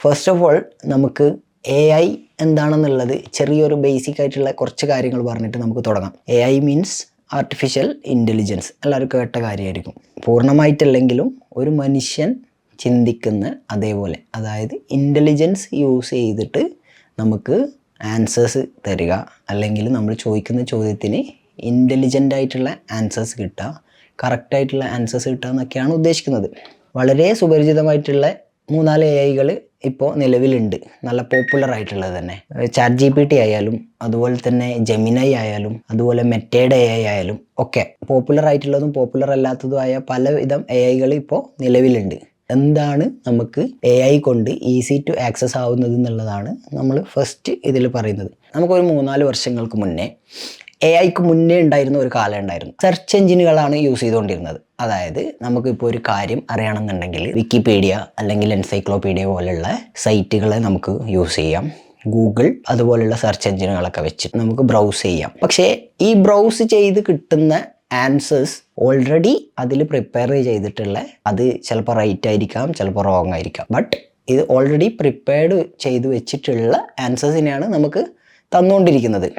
First of all നമുക്ക് AI എന്താണെന്നുള്ളത് ചെറിയൊരു ബേസിക് ആയിട്ടുള്ള കുറച്ച് കാര്യങ്ങൾ പറഞ്ഞിട്ട് നമുക്ക് തുടങ്ങാം. AI means artificial intelligence. എല്ലാവരും കേട്ട കാര്യമായിരിക്കും. പൂർണ്ണമായിട്ടല്ലെങ്കിലും ഒരു മനുഷ്യൻ ചിന്തിക്കുന്ന അതേപോലെ, അതായത് ഇൻ്റലിജൻസ് യൂസ് ചെയ്തിട്ട് നമുക്ക് ആൻസേഴ്സ് തരിക, അല്ലെങ്കിൽ നമ്മൾ ചോദിക്കുന്ന ചോദ്യത്തിന് ഇൻ്റലിജൻ്റ് ആയിട്ടുള്ള ആൻസേഴ്സ് കിട്ടുക, കറക്റ്റായിട്ടുള്ള ആൻസേഴ്സ് കിട്ടുക എന്നൊക്കെയാണ് ഉദ്ദേശിക്കുന്നത്. വളരെ സുപരിചിതമായിട്ടുള്ള 3-4 AI ഇപ്പോൾ നിലവിലുണ്ട്, നല്ല പോപ്പുലർ ആയിട്ടുള്ളത് തന്നെ. ChatGPT ആയാലും അതുപോലെ തന്നെ ജെമിനൈ ആയാലും അതുപോലെ മെറ്റയുടെ AI ആയാലും ഒക്കെ പോപ്പുലർ ആയിട്ടുള്ളതും പോപ്പുലർ അല്ലാത്തതുമായ പലവിധം AI ഇപ്പോൾ നിലവിലുണ്ട്. എന്താണ് നമുക്ക് AI കൊണ്ട് ഈസി ടു ആക്സസ് ആവുന്നത് എന്നുള്ളതാണ് നമ്മൾ ഫസ്റ്റ് ഇതിൽ പറയുന്നത്. നമുക്കൊരു 3-4 വർഷങ്ങൾക്ക് മുന്നേ AIക്ക് മുന്നേ ഉണ്ടായിരുന്ന ഒരു കാലം ഉണ്ടായിരുന്നു. സെർച്ച് എഞ്ചിനുകളാണ് യൂസ് ചെയ്തുകൊണ്ടിരുന്നത്. അതായത് നമുക്കിപ്പോൾ ഒരു കാര്യം അറിയണമെന്നുണ്ടെങ്കിൽ വിക്കിപീഡിയ അല്ലെങ്കിൽ എൻസൈക്ലോപീഡിയ പോലുള്ള സൈറ്റുകളെ നമുക്ക് യൂസ് ചെയ്യാം. ഗൂഗിൾ അതുപോലുള്ള സെർച്ച് എഞ്ചിനുകളൊക്കെ വെച്ചിട്ട് നമുക്ക് ബ്രൗസ് ചെയ്യാം. പക്ഷേ ഈ ബ്രൗസ് ചെയ്ത് കിട്ടുന്ന ആൻസേഴ്സ് ഓൾറെഡി അതിൽ പ്രിപ്പയർ ചെയ്തിട്ടുള്ള, അത് ചിലപ്പോൾ റൈറ്റ് ആയിരിക്കാം, ചിലപ്പോൾ റോങ് ആയിരിക്കാം, ബട്ട് ഇത് ഓൾറെഡി പ്രിപ്പയർഡ് ചെയ്ത് വെച്ചിട്ടുള്ള ആൻസേഴ്സിനെയാണ് നമുക്ക് തന്നുകൊണ്ടിരിക്കുന്നത്.